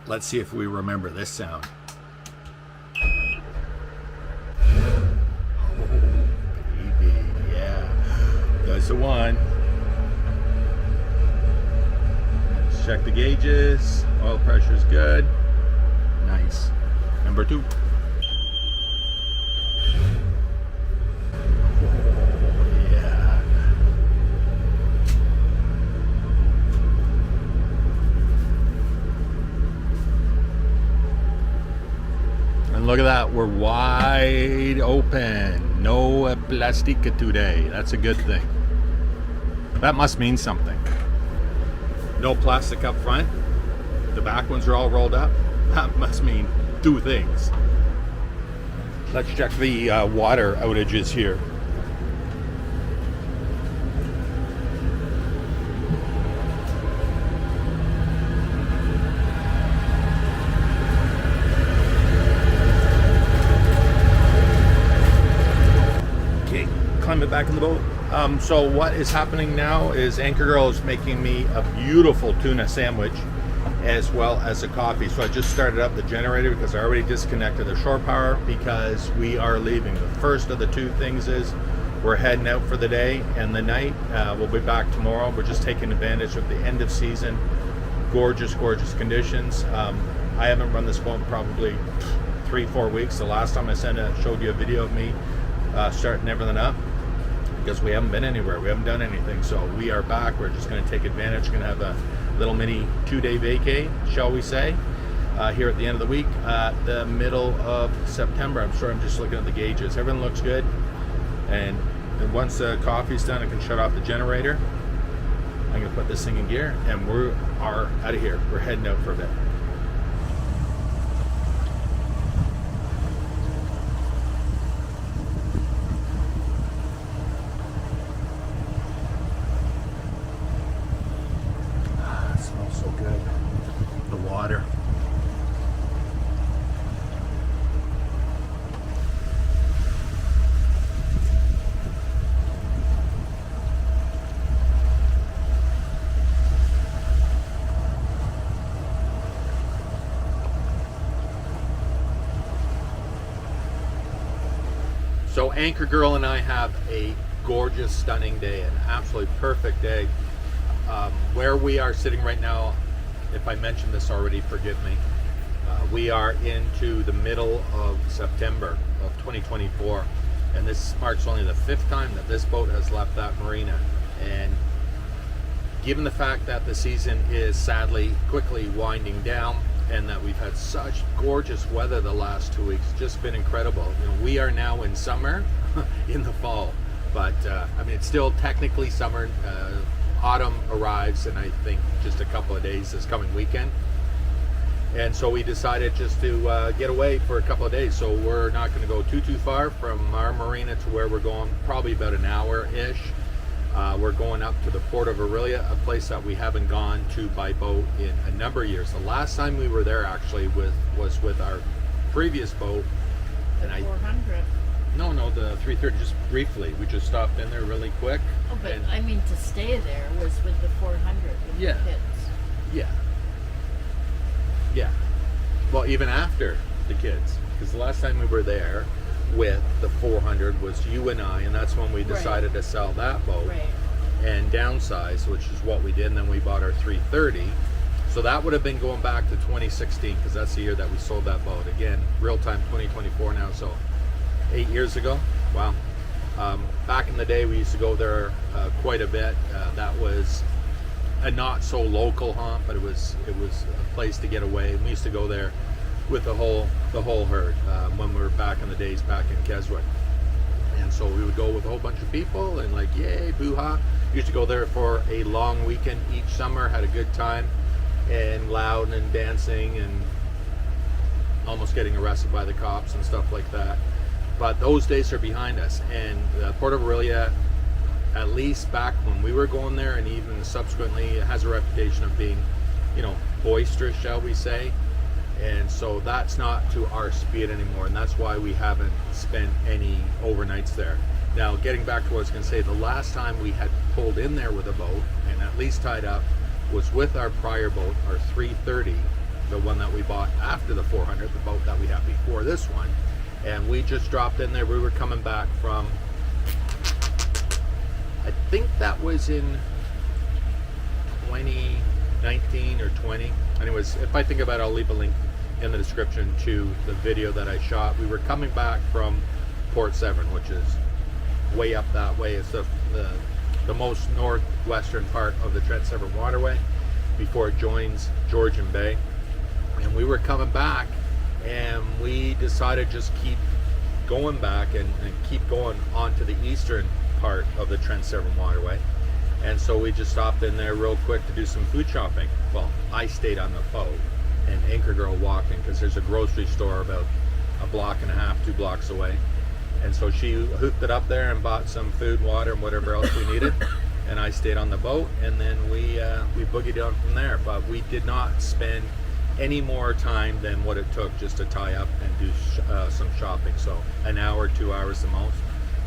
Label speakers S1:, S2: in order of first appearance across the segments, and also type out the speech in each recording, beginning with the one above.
S1: Let's see if we remember this sound. Oh, baby, yeah. That's the one. Let's check the gauges. Oil pressure is good. Nice. Number 2. Look at that, we're wide open. No plastic today. That's a good thing. That must mean something. No plastic up front. The back ones are all rolled up. That must mean 2 things. Let's check the water outages here. Climb it back in the boat. So what is happening now is Anchor Girl is making me a beautiful tuna sandwich as well as a coffee. So I just started up the generator because I already disconnected the shore power because we are leaving. The first of the 2 things is we're heading out for the day and the night. We'll be back tomorrow. We're just taking advantage of the end of season. Gorgeous, gorgeous conditions. I haven't run this boat in probably 3-4 weeks. The last time I showed you a video of me starting everything up, because we haven't been anywhere, we haven't done anything. So we are back. We're just going to take advantage. We're going to have a little mini 2-day vacay, shall we say, here at the end of the week, the middle of September. I'm sure I'm just looking at the gauges. Everything looks good. And once the coffee's done, I can shut off the generator. I'm going to put this thing in gear, and we are out of here. We're heading out for a bit. So Anchor Girl and I have a gorgeous, stunning day, an absolutely perfect day. Where we are sitting right now, if I mentioned this already, forgive me. We are into the middle of September of 2024, and this marks only the 5th time that this boat has left that marina. And given the fact that the season is sadly quickly winding down, and that we've had such gorgeous weather the last 2 weeks, just been incredible. You know, we are now in summer, in the fall, but I mean, it's still technically summer. Autumn arrives in, I think, just a couple of days this coming weekend. And so we decided just to get away for a couple of days. So we're not going to go too far from our marina to where we're going, probably about an hour-ish. We're going up to the port of Orillia, a place that we haven't gone to by boat in a number of years. The last time we were there actually was with our previous boat.
S2: And 400.
S1: No, the 330, just briefly. We just stopped in there really quick.
S2: Oh, but I mean, to stay there was with the 400 with the kids. Yeah. Well, even after the kids, because the last time we were there with the 400 was you and I, and that's when we decided to sell that boat and downsize, which is what we did. And then we bought our 330. So that would have been going back to 2016, because that's the year that we sold that boat. Again, real time 2024 now, so 8 years ago. Wow. Back in the day, we used to go there quite a bit. That was a not so local haunt, but it was a place to get away. And we used to go there with the whole herd when we were back in the days back in Keswick. And so we would go with a whole bunch of people and like, yay, boo-ha. Used to go there for a long weekend each summer, had a good time, and loud and dancing and almost getting arrested by the cops and stuff like that. But those days are behind us, and Port of Orillia, at least back when we were going there and even subsequently, it has a reputation of being, you know, boisterous, shall we say. And so that's not to our speed anymore, and that's why we haven't spent any overnights there. Now, getting back to what I was going to say, the last time we had pulled in there with a boat and at least tied up was with our prior boat, our 330, the one that
S1: that we bought after the 400, the boat that we had before this one. And we just dropped in there. We were coming back from, I think that was in 2019 or 20. Anyways, if I think about it, I'll leave a link in the description to the video that I shot. We were coming back from Port Severn, which is way up that way. It's the most northwestern part of the Trent Severn Waterway before it joins Georgian Bay. And we were coming back, and we decided just keep going back and keep going onto the eastern part of the Trent Severn Waterway. And so we just stopped in there real quick to do some food shopping. Well, I stayed on the boat and Anchor Girl walked in because there's a grocery store about a block and a half, 2 blocks away. And so she hooked it up there and bought some food, water, and whatever else we needed. And I stayed on the boat, and then we boogied on from there. But we did not spend any more time than what it took just to tie up and do some shopping. So an hour, 2 hours the most,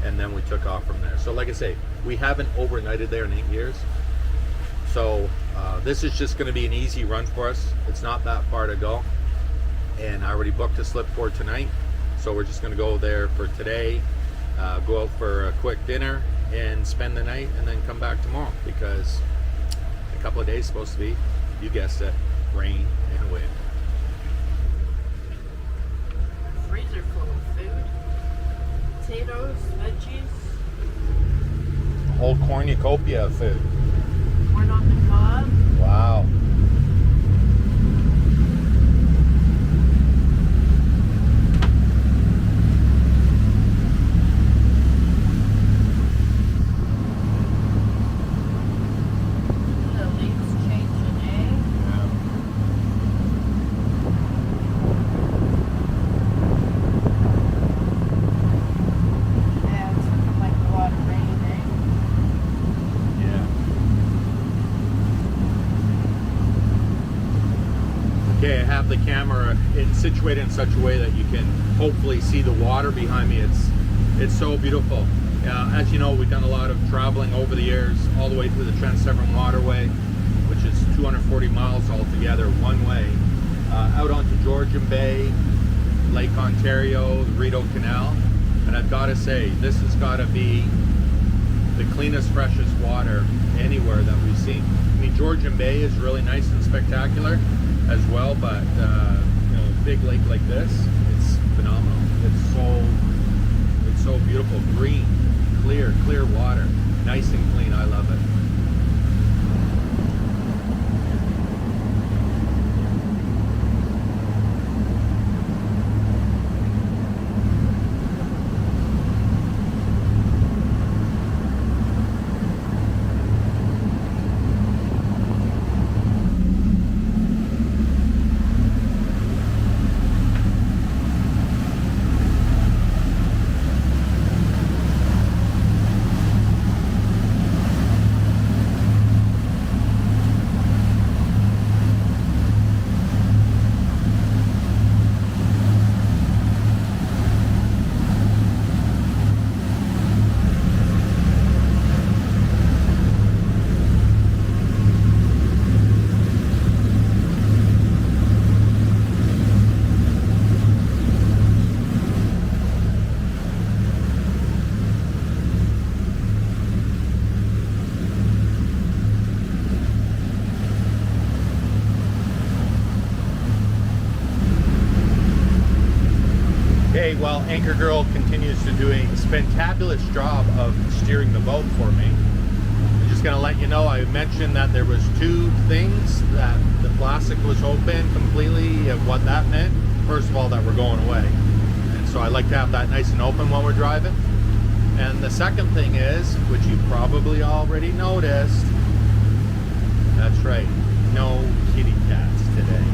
S1: and then we took off from there. So like I say, we haven't overnighted there in 8 years. So this is just going to be an easy run for us. It's not that far to go, and I already booked a slip for tonight. So we're just going to go there for today, go out for a quick dinner and spend the night, and then come back tomorrow, because a couple of days is supposed to be, you guessed it, rain and wind.
S3: Freezer full of food, potatoes, veggies,
S1: Whole cornucopia of food.
S3: corn on the cob.
S1: Wow.
S3: The leaves changing, eh? Yeah, it's looking like a lot of rain, eh?
S1: Okay, I have the camera situated in such a way that you can hopefully see the water behind me. It's so beautiful. As you know, we've done a lot of traveling over the years, all the way through the Trent Severn Waterway, which is 240 miles altogether one way, out onto Georgian Bay, Lake Ontario, the Rideau Canal. And I've got to say, this has got to be the cleanest, freshest water anywhere that we've seen. I mean, Georgian Bay is really nice and spectacular as well, but you know, a big lake like this, it's phenomenal. It's so beautiful, green, clear water, nice and clean. I love it. Okay, well, Anchor Girl continues to do a fantabulous job of steering the boat for me. I'm just going to let you know, I mentioned that there was 2 things, that the plastic was open completely, and what that meant. First of all, that we're going away. And so I like to have that nice and open while we're driving. And the second thing is, which you probably already noticed, that's right, no kitty cats today.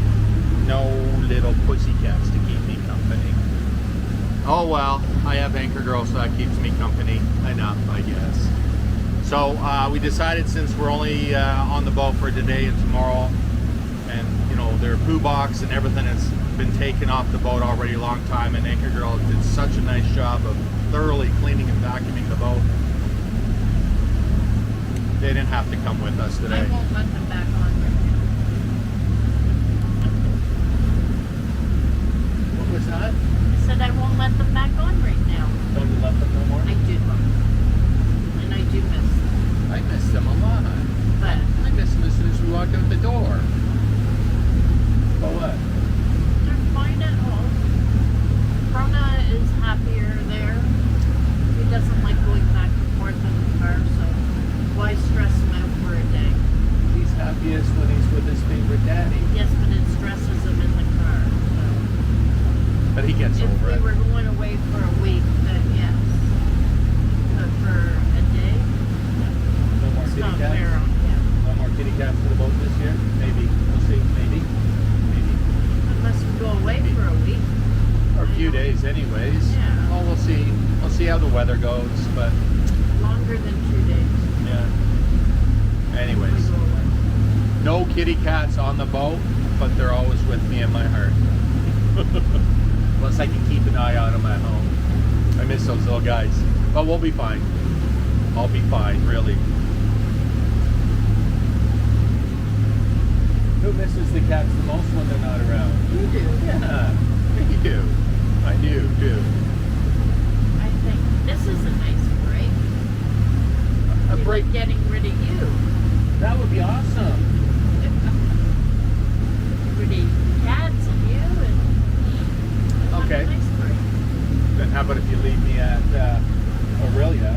S1: No little pussy cats to keep me company. Oh well, I have Anchor Girl, so that keeps me company enough, I guess. So we decided, since we're only on the boat for today and tomorrow, and you know, their poo box and everything has been taken off the boat already a long time, and Anchor Girl did such a nice job of thoroughly cleaning and vacuuming the boat. They didn't have to come with us today.
S3: I won't let them back on.
S1: few days anyways.
S3: Yeah.
S1: Well, we'll see. We'll see how the weather goes, but
S3: Longer than 2 days.
S1: yeah. Anyways,
S3: We go away.
S1: no kitty cats on the boat, but they're always with me in my heart. Plus I can keep an eye on them at home. I miss those little guys. But we'll be fine. I'll be fine, really. Who misses the cats the most when they're not around?
S3: You do.
S1: Yeah, you do. I do.
S3: I think this is a nice break.
S1: A
S3: We
S1: break.
S3: like getting rid of you.
S1: That would be awesome.
S3: Rid of cats and you and have
S1: Okay.
S3: a nice break.
S1: Then how about if you leave me at Orillia?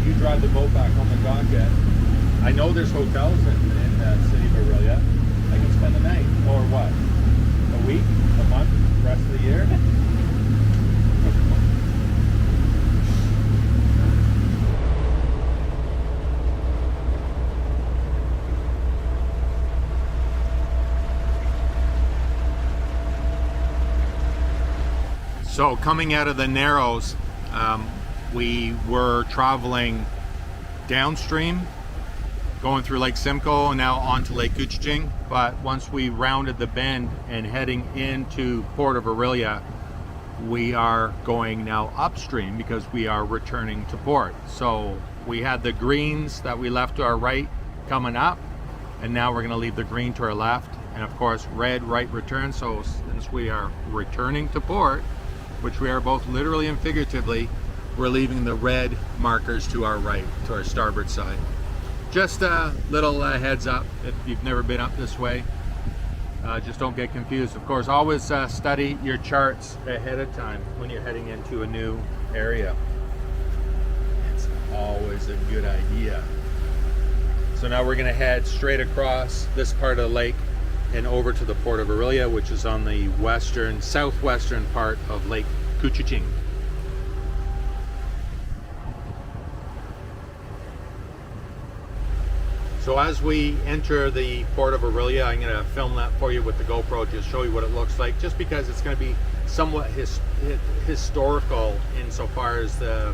S1: You drive the boat back home and dock it. I know there's hotels in the city of Orillia. I can spend the night. Or what? A week? A month? The rest of the year? So coming out of the Narrows, we were traveling downstream, going through Lake Simcoe and now onto Lake Couchiching. But once we rounded the bend and heading into Port of Orillia, we are going now upstream because we are returning to port. So we had the greens that we left to our right coming up, and now we're going to leave the green to our left, and of course red right return. So since we are returning to port, which we are both literally and figuratively, we're leaving the red markers to our right, to our starboard side. Just a little heads up if you've never been up this way. Just don't get confused. Of course, always study your charts ahead of time when you're heading into a new area. It's always a good idea. So now we're going to head straight across this part of the lake and over to the Port of Orillia, which is on the southwestern part of Lake Couchiching. So as we enter the Port of Orillia, I'm going to film that for you with the GoPro, just show you what it looks like, just because it's going to be somewhat historical insofar as the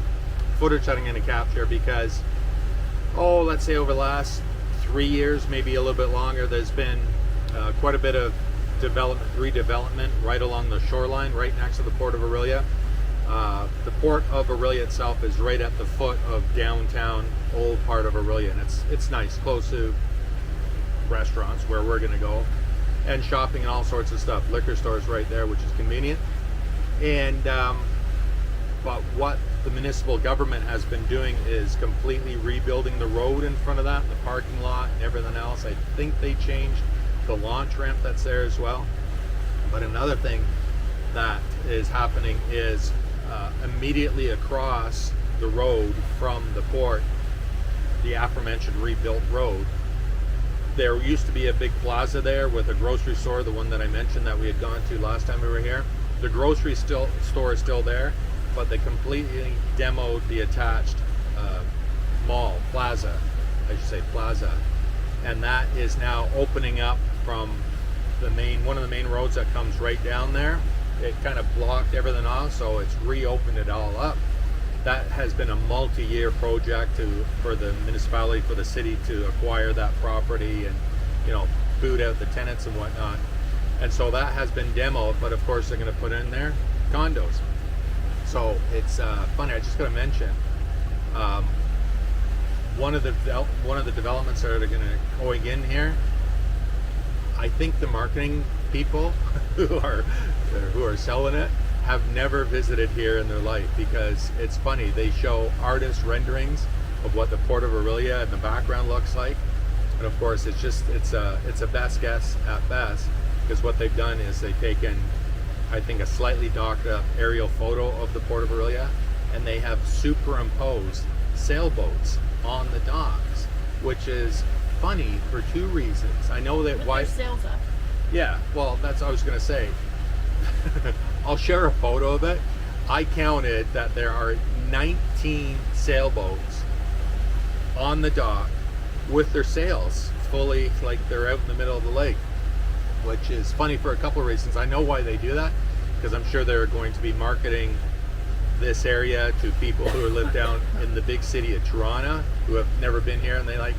S1: footage that I'm going to capture, because, let's say over the last 3 years, maybe a little bit longer, there's been quite a bit of redevelopment right along the shoreline, right next to the Port of Orillia. The Port of Orillia itself is right at the foot of downtown old part of Orillia, and it's nice, close to restaurants where we're going to go, and shopping and all sorts of stuff. Liquor stores right there, which is convenient. And but what the municipal government has been doing is completely rebuilding the road in front of that, the parking lot and everything else. I think they changed the launch ramp that's there as well. But another thing that is happening is immediately across the road from the port, the aforementioned rebuilt road, there used to be a big plaza there with a grocery store, the one that I mentioned that we had gone to last time we were here. The grocery store is still there, but they completely demoed the attached plaza, and that is now opening up from one of the main roads that comes right down there. It kind of blocked everything off, so it's reopened it all up. That has been a multi-year project for the municipality, for the city to acquire that property and, boot out the tenants and whatnot. And so that has been demoed, but of course they're going to put in there condos. So it's funny. I just got to mention one of the developments that are going in here. I think the marketing people who are selling it have never visited here in their life, because it's funny. They show artist renderings of what the Port of Orillia in the background looks like, and of course it's a best guess at best, because what they've done is they've taken, I think, a slightly docked up aerial photo of the Port of Orillia, and they have superimposed sailboats on the docks, which is funny for two reasons. I know that
S3: With
S1: why.
S3: their sails up.
S1: Yeah, well, that's what I was going to say. I'll share a photo of it. I counted that there are 19 sailboats on the dock with their sails fully, like they're out in the middle of the lake, which is funny for a couple of reasons. I know why they do that. because I'm sure they're going to be marketing this area to people who live down in the big city of Toronto who have never been here, and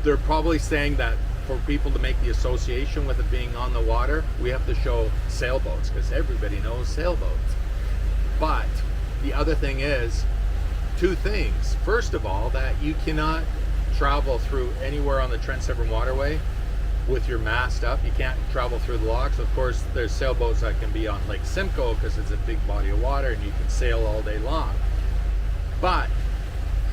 S1: they're probably saying that for people to make the association with it being on the water, we have to show sailboats, because everybody knows sailboats. But the other thing is, two things. First of all, that you cannot travel through anywhere on the Trent Severn Waterway with your mast up. You can't travel through the locks. Of course, there's sailboats that can be on Lake Simcoe because it's a big body of water and you can sail all day long. But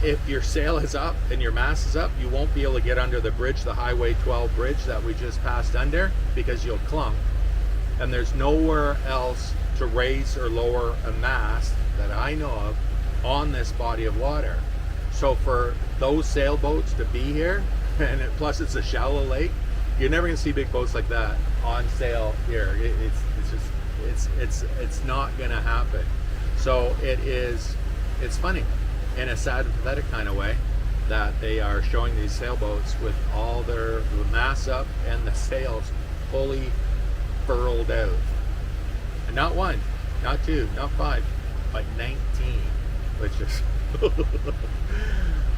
S1: if your sail is up and your mast is up, you won't be able to get under the bridge, the Highway 12 bridge that we just passed under, because you'll clunk. And there's nowhere else to raise or lower a mast that I know of on this body of water. So for those sailboats to be here, and plus it's a shallow lake, you're never going to see big boats like that on sail here. It's not going to happen. So it's funny in a sad and pathetic kind of way that they are showing these sailboats with all the masts up and the sails fully furled out. And not one, not two, not five, but 19, which is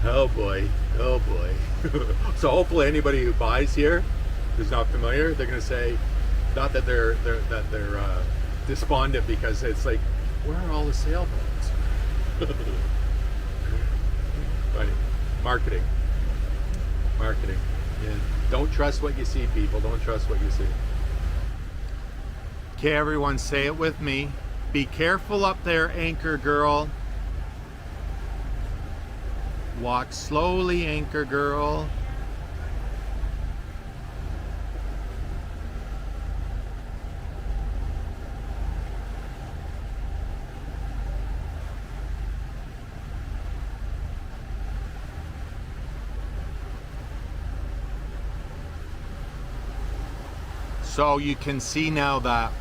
S1: oh boy. So hopefully anybody who buys here who's not familiar, they're going to say, not that they're despondent, because it's like, where are all the sailboats? Funny. Marketing. Yeah. Don't trust what you see, people. Don't trust what you see. Okay, everyone, say it with me. Be careful up there, anchor girl. Walk slowly, anchor girl. So you can see now that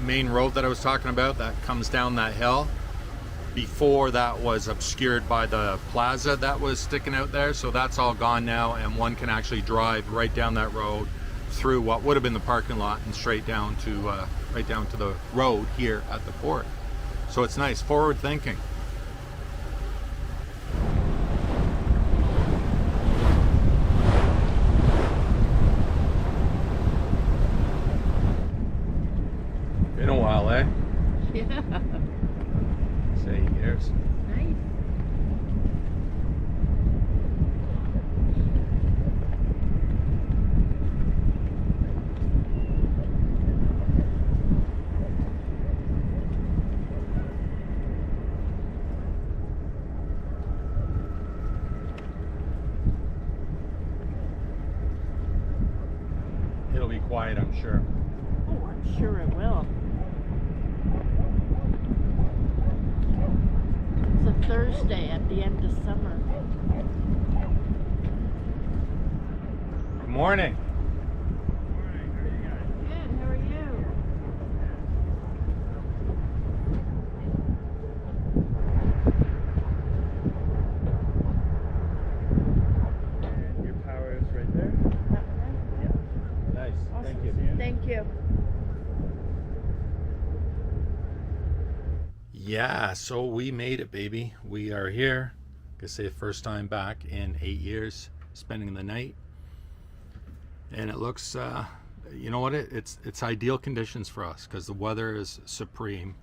S1: main road that I was talking about that comes down that hill. Before, that was obscured by the plaza that was sticking out there, so that's all gone now, and one can actually drive right down that road through what would have been the parking lot and straight down to right down to the road here at the port. So it's nice, forward thinking. Been a while, eh?
S3: Yeah.
S1: Say years.
S3: Nice.
S1: It'll be quiet, I'm sure.
S3: Oh, I'm sure it will. It's a Thursday at the end of summer.
S1: Good morning.
S3: Good, how are you?
S1: And your power is right there. Nice. Thank you.
S3: Thank you.
S1: Yeah, so we made it, baby. We are here. I could say first time back in 8 years, spending the night. And it looks, you know what? It's ideal conditions for us because the weather is supreme,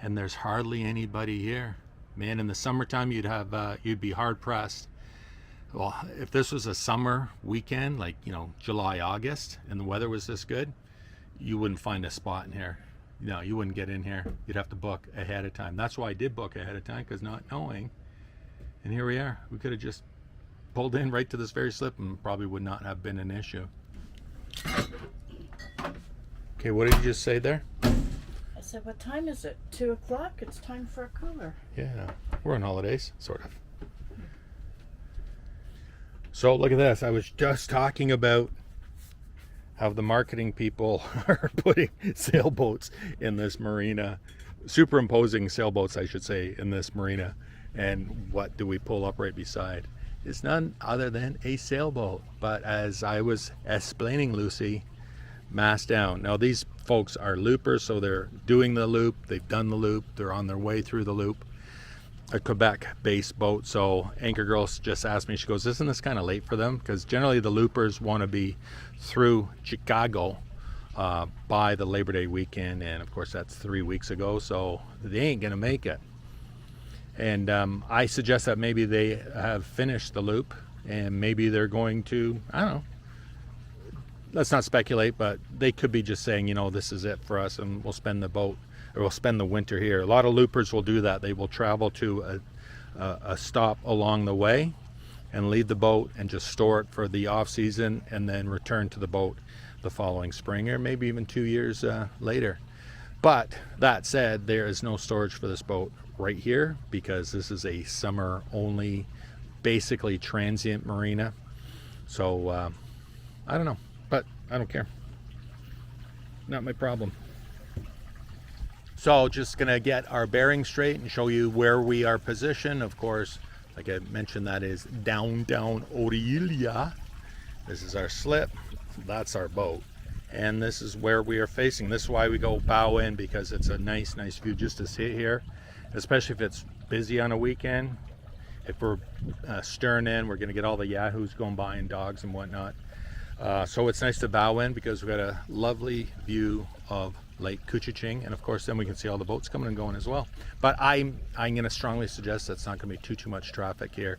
S1: and there's hardly anybody here. Man, in the summertime, you'd be hard pressed. Well, if this was a summer weekend, like, you know, July, August, and the weather was this good, you wouldn't find a spot in here. No, you wouldn't get in here. You'd have to book ahead of time. That's why I did book ahead of time, because not knowing. And here we are. We could have just pulled in right to this very slip and probably would not have been an issue. Okay, what did you just say there?
S3: I said, what time is it? 2 o'clock? It's time for a cooler.
S1: Yeah, we're on holidays, sort of. So look at this. I was just talking about how the marketing people are putting sailboats in this marina, superimposing sailboats, I should say, in this marina. And what do we pull up right beside? It's none other than a sailboat. But as I was explaining, Lucy, mast down. Now these folks are loopers, so they're doing the loop, they've done the loop, they're on their way through the loop. A Quebec based boat. So Anchor Girl just asked me, she goes, isn't this kind of late for them? Because generally the loopers want to be through Chicago by the Labor Day weekend, and of course that's 3 weeks ago, so they ain't gonna make it. And I suggest that maybe they have finished the loop and maybe they're going to, I don't know, let's not speculate, but they could be just saying, you know, this is it for us and we'll spend the boat, or we'll spend the winter here. A lot of loopers will do that. They will travel to a stop along the way and leave the boat and just store it for the off season and then return to the boat the following spring, or maybe even 2 years later. But that said, there is no storage for this boat right here because this is a summer only, basically transient marina. So I don't know, but I don't care. Not my problem. So just gonna get our bearings straight and show you where we are positioned. Of course, like I mentioned, that is downtown Orillia. This is our slip. That's our boat. And this is where we are facing. This is why we go bow in, because it's a nice view just to sit here, especially if it's busy on a weekend. If we're stern in, we're gonna get all the yahoos going by and dogs and whatnot. So it's nice to bow in because we've got a lovely view of Lake Couchiching, and of course then we can see all the boats coming and going as well. But I'm going to strongly suggest that's not going to be too much traffic here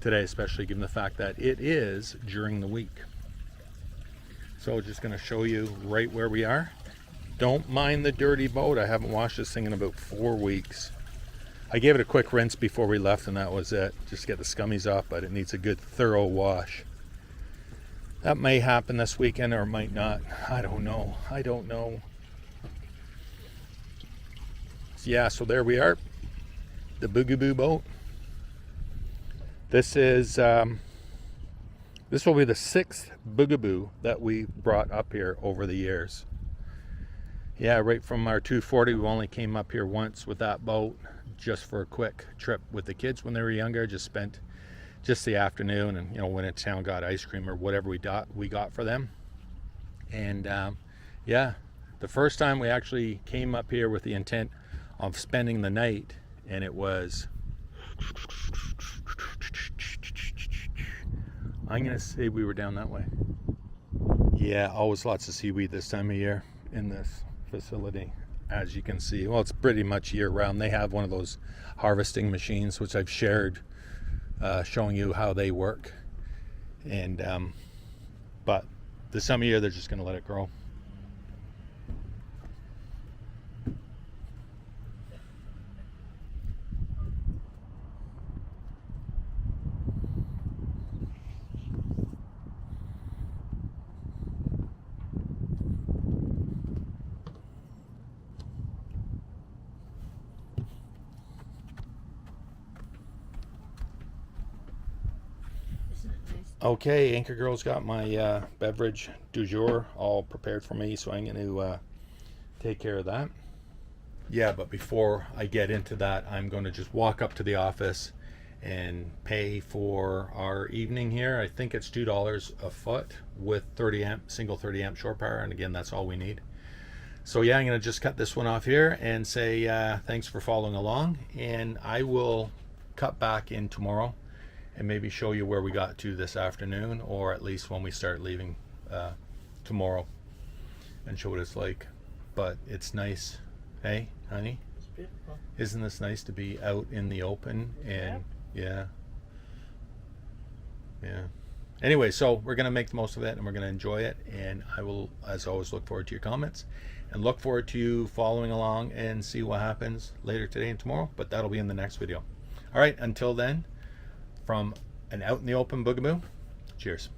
S1: today, especially given the fact that it is during the week. So just going to show you right where we are. Don't mind the dirty boat. I haven't washed this thing in about 4 weeks. I gave it a quick rinse before we left and that was it, just to get the scummies off, but it needs a good thorough wash. That may happen this weekend or it might not. I don't know. Yeah, so there we are, the Boogaboo boat. This is this will be the 6th Boogaboo that we brought up here over the years. Yeah, right from our 240, we only came up here once with that boat, just for a quick trip with the kids when they were younger. Just spent just the afternoon, and you know, went into town, got ice cream or whatever we got for them. And yeah, the first time we actually came up here with the intent of spending the night, and it was, I'm gonna say we were down that way. Yeah, always lots of seaweed this time of year in this facility, as you can see. Well, it's pretty much year round. They have one of those harvesting machines, which I've shared, showing you how they work. And but this time of year they're just gonna let it grow. Okay, Anchor Girl's got my beverage du jour all prepared for me, so I'm going to take care of that. Yeah, but before I get into that, I'm going to just walk up to the office and pay for our evening here. I think it's $2 a foot with 30 amp, single 30 amp shore power, and again, that's all we need. So yeah, I'm going to just cut this one off here and say thanks for following along, and I will cut back in tomorrow and maybe show you where we got to this afternoon, or at least when we start leaving tomorrow, and show what it's like. But it's nice. Hey, honey?
S3: It's beautiful.
S1: Isn't this nice to be out in the open? And yeah. Anyway, so we're going to make the most of it and we're going to enjoy it. And I will, as always, look forward to your comments and look forward to you following along and see what happens later today and tomorrow. But that'll be in the next video. All right, until then, from an out in the open Boogaboo, cheers.